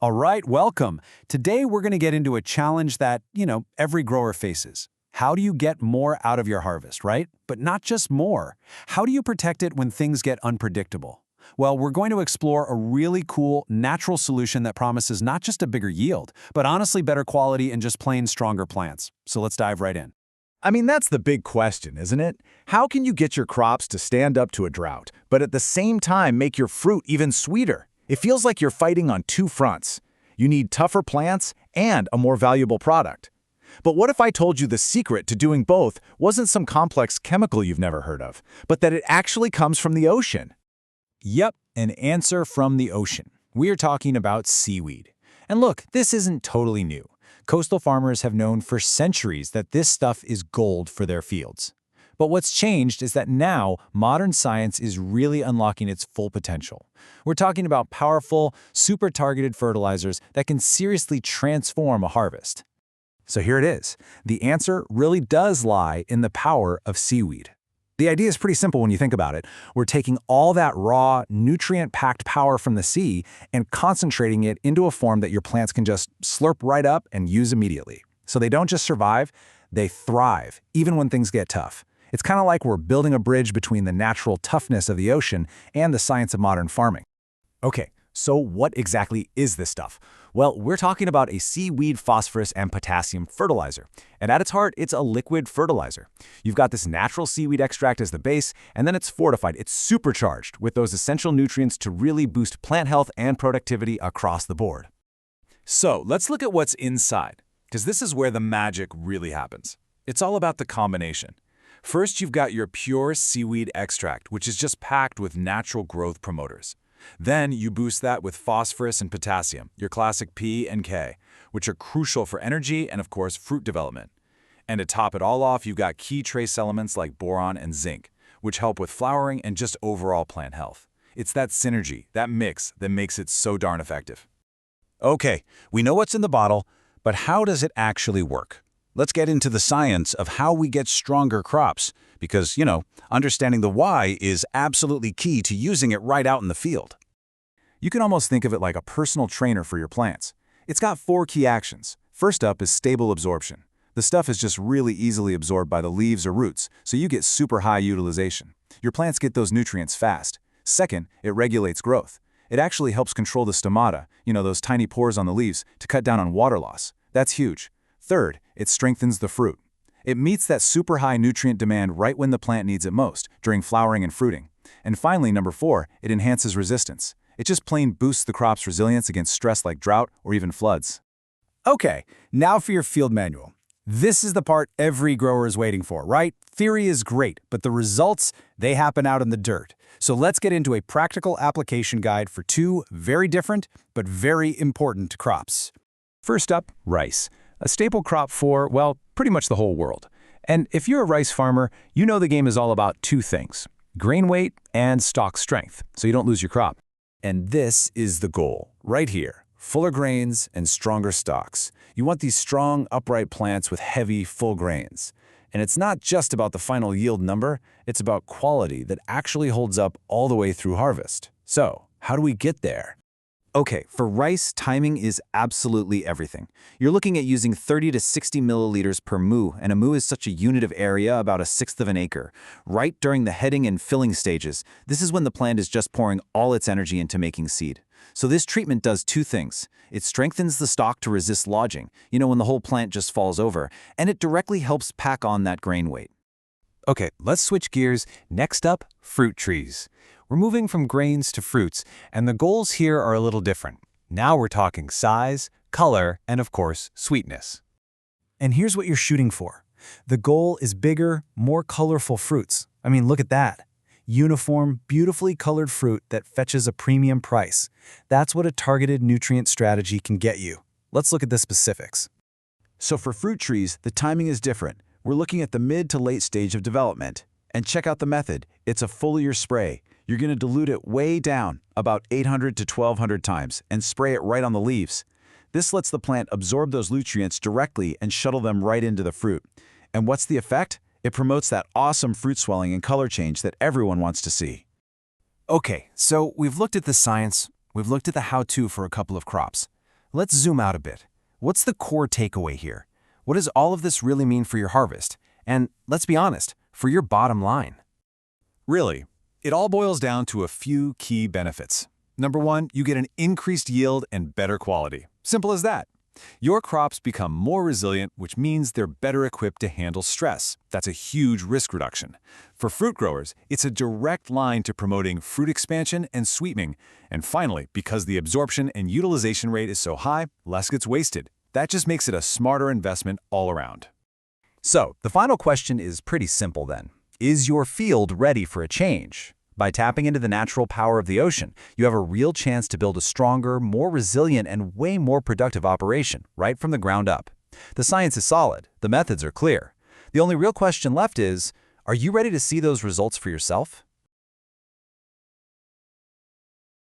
All right, welcome. Today we're going to get into a challenge that, every grower faces. How do you get more out of your harvest, right? But not just more. How do you protect it when things get unpredictable? Well, we're going to explore a really cool, natural solution that promises not just a bigger yield, but honestly better quality and just plain stronger plants. So let's dive right in. That's the big question, isn't it? How can you get your crops to stand up to a drought, but at the same time make your fruit even sweeter? It feels like you're fighting on two fronts. You need tougher plants and a more valuable product. But what if I told you the secret to doing both wasn't some complex chemical you've never heard of, but that it actually comes from the ocean? Yep, an answer from the ocean. We are talking about seaweed. And look, this isn't totally new. Coastal farmers have known for centuries that this stuff is gold for their fields. But what's changed is that now modern science is really unlocking its full potential. We're talking about powerful, super targeted fertilizers that can seriously transform a harvest. So here it is. The answer really does lie in the power of seaweed. The idea is pretty simple when you think about it. We're taking all that raw, nutrient-packed power from the sea and concentrating it into a form that your plants can just slurp right up and use immediately. So they don't just survive, they thrive, even when things get tough. It's kind of like we're building a bridge between the natural toughness of the ocean and the science of modern farming. Okay, so what exactly is this stuff? Well, we're talking about a seaweed phosphorus and potassium fertilizer. And at its heart, it's a liquid fertilizer. You've got this natural seaweed extract as the base, and then it's fortified, it's supercharged with those essential nutrients to really boost plant health and productivity across the board. So let's look at what's inside, because this is where the magic really happens. It's all about the combination. First, you've got your pure seaweed extract, which is just packed with natural growth promoters. Then you boost that with phosphorus and potassium, your classic P and K, which are crucial for energy and, of course, fruit development. And to top it all off, you've got key trace elements like boron and zinc, which help with flowering and just overall plant health. It's that synergy, that mix, that makes it so darn effective. Okay, we know what's in the bottle, but how does it actually work? Let's get into the science of how we get stronger crops, because, understanding the why is absolutely key to using it right out in the field. You can almost think of it like a personal trainer for your plants. It's got 4 key actions. First up is stable absorption. The stuff is just really easily absorbed by the leaves or roots, so you get super high utilization. Your plants get those nutrients fast. Second, it regulates growth. It actually helps control the stomata, those tiny pores on the leaves, to cut down on water loss. That's huge. Third, it strengthens the fruit. It meets that super high nutrient demand right when the plant needs it most, during flowering and fruiting. And finally, number 4, it enhances resistance. It just plain boosts the crop's resilience against stress like drought or even floods. Okay, now for your field manual. This is the part every grower is waiting for, right? Theory is great, but the results, they happen out in the dirt. So let's get into a practical application guide for 2 very different but very important crops. First up, rice. A staple crop for, well, pretty much the whole world. And if you're a rice farmer, you know the game is all about 2 things: grain weight and stalk strength, so you don't lose your crop. And this is the goal, right here. Fuller grains and stronger stalks. You want these strong, upright plants with heavy, full grains. And it's not just about the final yield number, it's about quality that actually holds up all the way through harvest. So, how do we get there? Okay, for rice, timing is absolutely everything. You're looking at using 30 to 60 milliliters per moo, and a moo is such a unit of area, about 1/6 of an acre. Right during the heading and filling stages, this is when the plant is just pouring all its energy into making seed. So this treatment does 2 things. It strengthens the stalk to resist lodging, when the whole plant just falls over, and it directly helps pack on that grain weight. Okay, let's switch gears. Next up, fruit trees. We're moving from grains to fruits, and the goals here are a little different. Now we're talking size, color, and of course, sweetness. And here's what you're shooting for. The goal is bigger, more colorful fruits. Look at that. Uniform, beautifully colored fruit that fetches a premium price. That's what a targeted nutrient strategy can get you. Let's look at the specifics. So for fruit trees, the timing is different. We're looking at the mid to late stage of development. And check out the method. It's a foliar spray. You're going to dilute it way down, about 800 to 1200 times, and spray it right on the leaves. This lets the plant absorb those nutrients directly and shuttle them right into the fruit. And what's the effect? It promotes that awesome fruit swelling and color change that everyone wants to see. Okay, so we've looked at the science, we've looked at the how-to for a couple of crops. Let's zoom out a bit. What's the core takeaway here? What does all of this really mean for your harvest? And let's be honest, for your bottom line. Really, it all boils down to a few key benefits. Number one, you get an increased yield and better quality. Simple as that. Your crops become more resilient, which means they're better equipped to handle stress. That's a huge risk reduction. For fruit growers, it's a direct line to promoting fruit expansion and sweetening. And finally, because the absorption and utilization rate is so high, less gets wasted. That just makes it a smarter investment all around. So, the final question is pretty simple then. Is your field ready for a change? By tapping into the natural power of the ocean, you have a real chance to build a stronger, more resilient, and way more productive operation, right from the ground up. The science is solid, the methods are clear. The only real question left is, are you ready to see those results for yourself?